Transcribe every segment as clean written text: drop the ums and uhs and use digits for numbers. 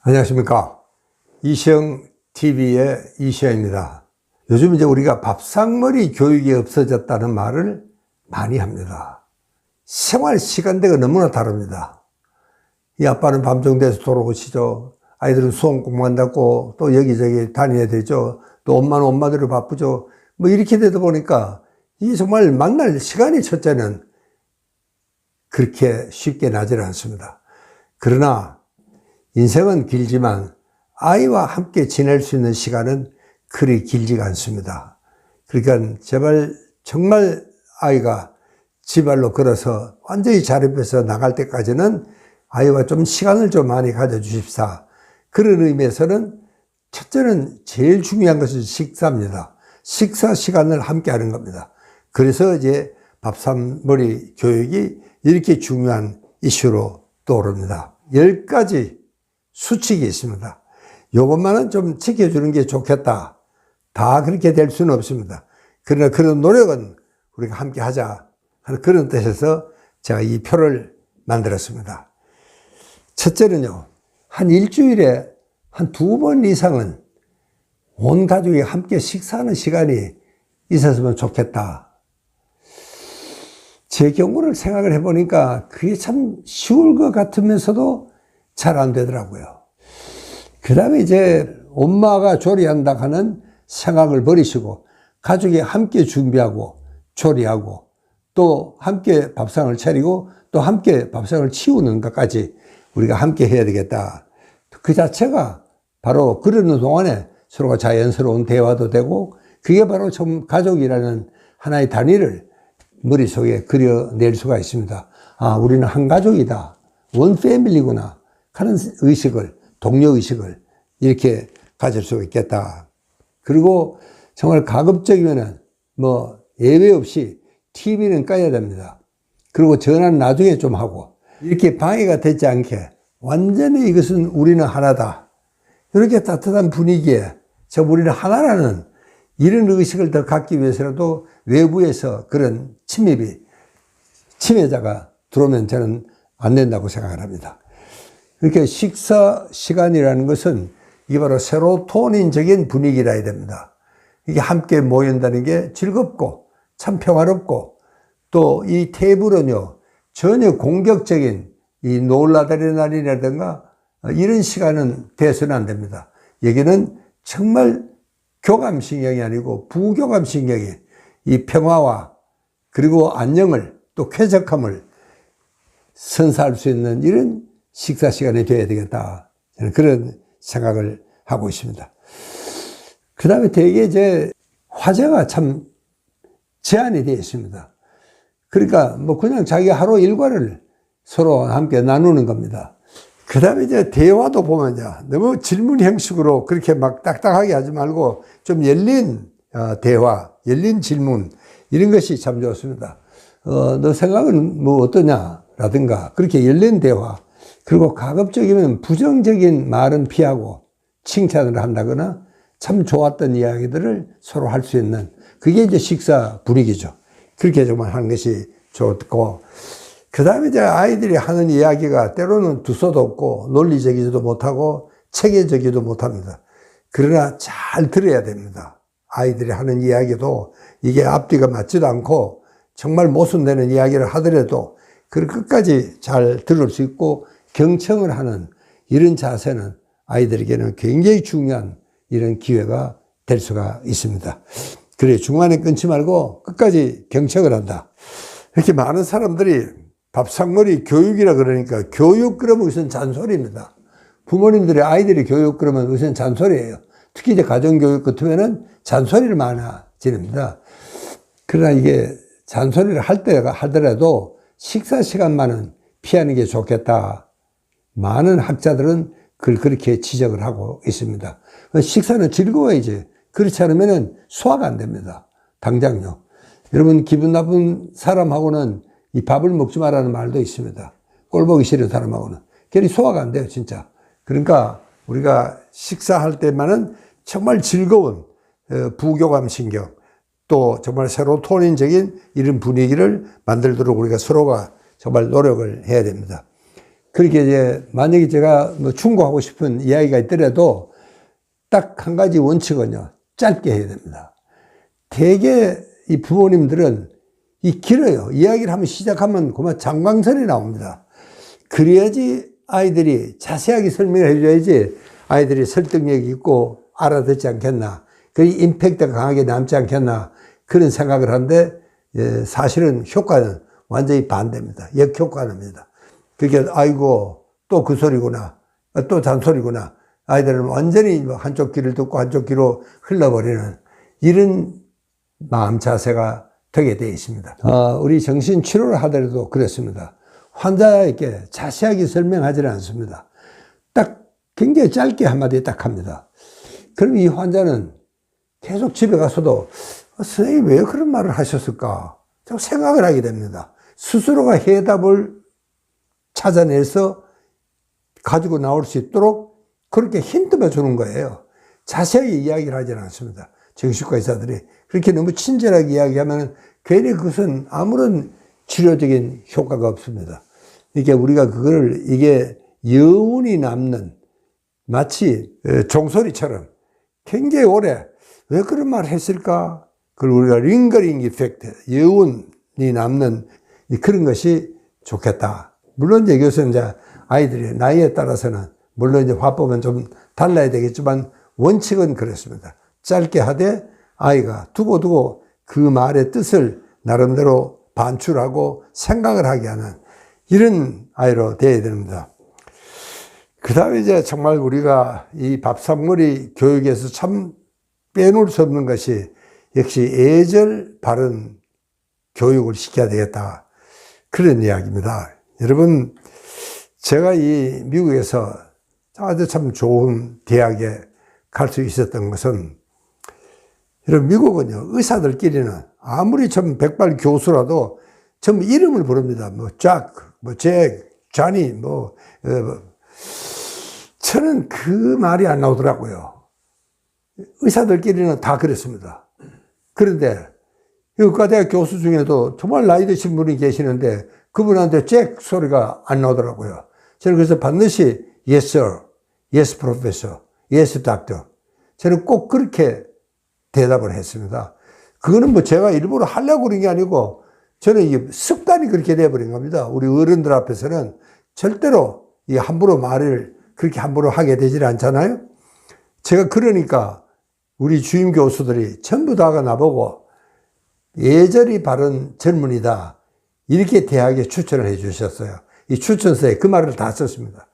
안녕하십니까. 이시영 TV의 이시영입니다. 요즘 이제 우리가 밥상머리 교육이 없어졌다는 말을 많이 합니다. 생활 시간대가 너무나 다릅니다. 이 아빠는 밤정 돼서 돌아오시죠. 아이들은 수험 공부한다고 또 여기저기 다녀야 되죠. 또 엄마는 엄마대로 바쁘죠. 뭐 이렇게 되다 보니까 이게 정말 만날 시간이 첫째는 그렇게 쉽게 나지는 않습니다. 그러나 인생은 길지만 아이와 함께 지낼 수 있는 시간은 그리 길지가 않습니다. 그러니까 제발 정말 아이가 지발로 걸어서 완전히 자립해서 나갈 때까지는 아이와 좀 시간을 좀 많이 가져주십사. 그런 의미에서는 첫째는 제일 중요한 것은 식사입니다. 식사 시간을 함께 하는 겁니다. 그래서 이제 밥상머리 교육이 이렇게 중요한 이슈로 떠오릅니다. 10가지 수칙이 있습니다. 이것만은 좀 지켜주는 게 좋겠다. 다 그렇게 될 수는 없습니다. 그러나 그런 노력은 우리가 함께 하자 하는 그런 뜻에서 제가 이 표를 만들었습니다. 첫째는요, 한 일주일에 한 2번 이상은 온 가족이 함께 식사하는 시간이 있었으면 좋겠다. 제 경우를 생각을 해보니까 그게 참 쉬울 것 같으면서도 잘 안 되더라고요. 그 다음에 이제 엄마가 조리한다 하는 생각을 버리시고 가족이 함께 준비하고 조리하고 또 함께 밥상을 차리고 또 함께 밥상을 치우는 것까지 우리가 함께 해야 되겠다. 그 자체가 바로 그러는 동안에 서로가 자연스러운 대화도 되고 그게 바로 좀 가족이라는 하나의 단위를 머릿속에 그려낼 수가 있습니다. 아, 우리는 한 가족이다. 원 패밀리구나 하는 의식을, 동료의식을 이렇게 가질 수 있겠다. 그리고 정말 가급적이면은 뭐 예외 없이 TV는 꺼야 됩니다. 그리고 전화는 나중에 좀 하고 이렇게 방해가 되지 않게 완전히 이것은 우리는 하나다. 이렇게 따뜻한 분위기에 우리는 하나라는 이런 의식을 더 갖기 위해서라도 외부에서 그런 침해자가 들어오면 저는 안 된다고 생각을 합니다. 이렇게 식사 시간이라는 것은 이게 바로 세로토닌적인 분위기라 해야 됩니다. 이게 함께 모인다는 게 즐겁고 참 평화롭고 또 이 테이블은요, 전혀 공격적인 이 노르아드레날린이라든가 이런 시간은 돼서는 안 됩니다. 여기는 정말 교감신경이 아니고 부교감신경이 이 평화와 그리고 안녕을 또 쾌적함을 선사할 수 있는 이런 식사 시간이 되어야 되겠다. 저는 그런 생각을 하고 있습니다. 그 다음에 되게 이제 화제가 참 제한이 되어 있습니다. 그러니까 뭐 그냥 자기 하루 일과를 서로 함께 나누는 겁니다. 그 다음에 이제 대화도 보면요, 너무 질문 형식으로 그렇게 막 딱딱하게 하지 말고 좀 열린 대화, 열린 질문 이런 것이 참 좋습니다. 너 생각은 뭐 어떠냐? 라든가 그렇게 열린 대화, 그리고 가급적이면 부정적인 말은 피하고 칭찬을 한다거나 참 좋았던 이야기들을 서로 할 수 있는 그게 이제 식사 분위기죠. 그렇게 정말 하는 것이 좋고, 그 다음에 이제 아이들이 하는 이야기가 때로는 두서도 없고 논리적이지도 못하고 체계적이지도 못합니다. 그러나 잘 들어야 됩니다. 아이들이 하는 이야기도 이게 앞뒤가 맞지도 않고 정말 모순되는 이야기를 하더라도 그걸 끝까지 잘 들을 수 있고 경청을 하는 이런 자세는 아이들에게는 굉장히 중요한 이런 기회가 될 수가 있습니다. 그래, 중간에 끊지 말고 끝까지 경청을 한다. 이렇게 많은 사람들이 밥상머리 교육이라 그러니까 교육 그러면 우선 잔소리입니다. 부모님들이 아이들이 교육 그러면 우선 잔소리예요. 특히 이제 가정교육 같으면은 잔소리를 많아집니다. 그러나 이게 잔소리를 할 때가 하더라도 식사 시간만은 피하는 게 좋겠다. 많은 학자들은 그걸 그렇게 지적을 하고 있습니다. 식사는 즐거워야지. 그렇지 않으면 소화가 안 됩니다. 당장요. 여러분, 기분 나쁜 사람하고는 이 밥을 먹지 말라는 말도 있습니다. 꼴 보기 싫은 사람하고는. 괜히 소화가 안 돼요, 진짜. 그러니까 우리가 식사할 때만은 정말 즐거운 부교감 신경, 또 정말 세로토닌적인 이런 분위기를 만들도록 우리가 서로가 정말 노력을 해야 됩니다. 그렇게 이제 만약에 제가 뭐 충고하고 싶은 이야기가 있더라도 딱 한 가지 원칙은요, 짧게 해야 됩니다. 대개 이 부모님들은 길어요. 이야기를 한번 시작하면 그만 장광설이 나옵니다. 그래야지 아이들이 자세하게 설명을 해줘야지 아이들이 설득력이 있고 알아듣지 않겠나. 그 임팩트가 강하게 남지 않겠나. 그런 생각을 하는데 사실은 효과는 완전히 반대입니다. 역효과입니다. 그게 아이고 또 그 소리구나. 또 잔소리구나. 아이들은 완전히 한쪽 귀를 듣고 한쪽 귀로 흘러버리는 이런 마음 자세가 되게 되어 있습니다. 우리 정신치료를 하더라도 그렇습니다. 환자에게 자세하게 설명하지는 않습니다. 딱 굉장히 짧게 한마디 딱 합니다. 그럼 이 환자는 계속 집에 가서도 선생님 왜 그런 말을 하셨을까? 자꾸 생각을 하게 됩니다. 스스로가 해답을 찾아내서 가지고 나올 수 있도록 그렇게 힌트만 주는 거예요. 자세하게 이야기를 하지는 않습니다. 정신과 의사들이. 그렇게 너무 친절하게 이야기하면 괜히 그것은 아무런 치료적인 효과가 없습니다. 이게 우리가 그거를 이게 여운이 남는 마치 종소리처럼 굉장히 오래 왜 그런 말을 했을까? 그걸 우리가 링거링 이펙트, 여운이 남는 그런 것이 좋겠다. 물론 이제 이것은 이제 아이들의 나이에 따라서는 물론 이제 화법은 좀 달라야 되겠지만 원칙은 그렇습니다. 짧게 하되 아이가 두고두고 그 말의 뜻을 나름대로 반출하고 생각을 하게 하는 이런 아이로 되어야 됩니다. 그 다음에 이제 정말 우리가 이 밥상머리 교육에서 참 빼놓을 수 없는 것이 역시 애절 바른 교육을 시켜야 되겠다. 그런 이야기입니다. 여러분, 제가 이 미국에서 아주 참 좋은 대학에 갈 수 있었던 것은 여러분, 미국은요, 의사들끼리는 아무리 참 백발 교수라도 전부 이름을 부릅니다. 뭐, 잭, 뭐, 잭, 자니, 저는 그 말이 안 나오더라고요. 의사들끼리는 다 그랬습니다. 그런데, 의과대학 교수 중에도 정말 나이 드신 분이 계시는데, 그분한테 잭 소리가 안 나오더라고요. 저는 그래서 반드시, yes, sir, yes, professor, yes, doctor. 저는 꼭 그렇게 대답을 했습니다. 그거는 뭐 제가 일부러 하려고 그런 게 아니고, 저는 이게 습관이 그렇게 돼버린 겁니다. 우리 어른들 앞에서는 절대로 이 함부로 말을 그렇게 함부로 하게 되질 않잖아요. 제가 그러니까 우리 주임 교수들이 전부 다가 나보고 예절이 바른 젊은이다. 이렇게 대학에 추천을 해 주셨어요. 이 추천서에 그 말을 다 썼습니다.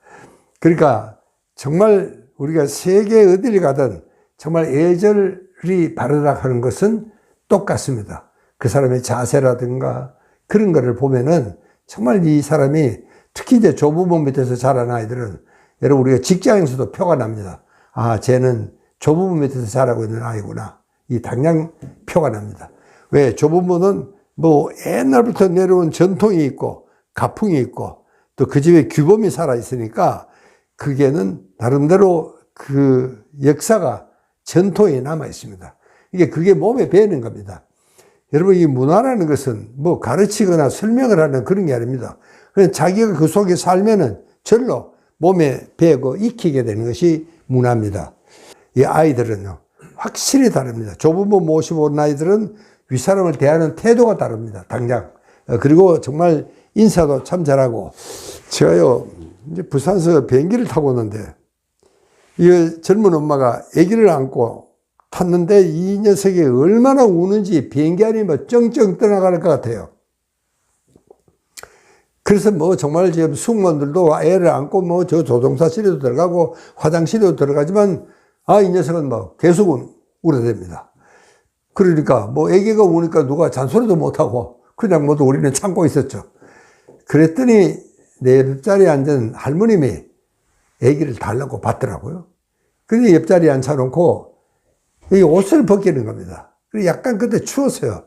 그러니까 정말 우리가 세계 어디를 가든 정말 예절이 바르다 하는 것은 똑같습니다. 그 사람의 자세라든가 그런 거를 보면은 정말 이 사람이 특히 이제 조부모 밑에서 자란 아이들은 여러분 우리가 직장에서도 표가 납니다. 아, 쟤는 조부모 밑에서 자라고 있는 아이구나. 이 당장 표가 납니다. 왜? 조부모는 뭐 옛날부터 내려온 전통이 있고 가풍이 있고 또 그 집에 규범이 살아 있으니까 그게는 나름대로 그 역사가 전통이 남아 있습니다. 그게 몸에 배는 겁니다. 여러분, 이 문화라는 것은 뭐 가르치거나 설명을 하는 그런 게 아닙니다. 그냥 자기가 그 속에 살면은 절로 몸에 배고 익히게 되는 것이 문화입니다. 이 아이들은요, 확실히 다릅니다. 조부모 모시고 온 아이들은 윗사람을 대하는 태도가 다릅니다. 당장. 그리고 정말 인사도 참 잘하고. 제가요, 이제 부산에서 비행기를 타고 오는데, 이 젊은 엄마가 아기를 안고 탔는데 이 녀석이 얼마나 우는지 비행기 안이 뭐 쩡쩡 떠나갈 것 같아요. 그래서 뭐 정말 지금 승무원들도 애를 안고 뭐 저 조종사실에도 들어가고 화장실에도 들어가지만 이 녀석은 뭐 계속 울어댑니다. 그러니까 뭐 아기가 우니까 누가 잔소리도 못하고 그냥 모두 우리는 참고 있었죠. 그랬더니 내 옆자리에 앉은 할머님이 아기를 달라고 받더라고요. 그래서 옆자리에 앉혀놓고 이 옷을 벗기는 겁니다. 그리고 약간 그때 추웠어요.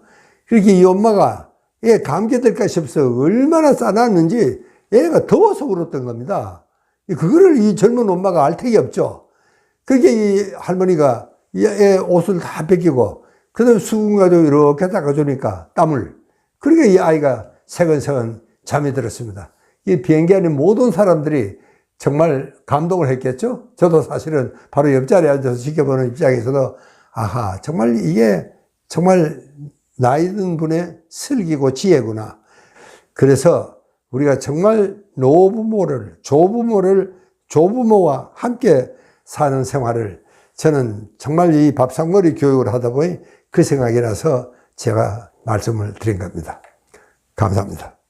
그렇게 이 엄마가 얘 감기들까 싶어서 얼마나 싸놨는지 애가 더워서 울었던 겁니다. 그거를 이 젊은 엄마가 알 택이 없죠. 그게 이 할머니가 애 옷을 다 벗기고 그 다음에 수건 가지고 이렇게 닦아주니까 땀을. 그러니까 이 아이가 새근새근 잠이 들었습니다. 이 비행기 안에 모든 사람들이 정말 감동을 했겠죠? 저도 사실은 바로 옆자리에 앉아서 지켜보는 입장에서도 아하, 정말 이게 정말 나이 든 분의 슬기고 지혜구나. 그래서 우리가 정말 노부모를, 조부모와 함께 사는 생활을 저는 정말 이 밥상머리 교육을 하다 보니 그 생각이 나서 제가 말씀을 드린 겁니다. 감사합니다.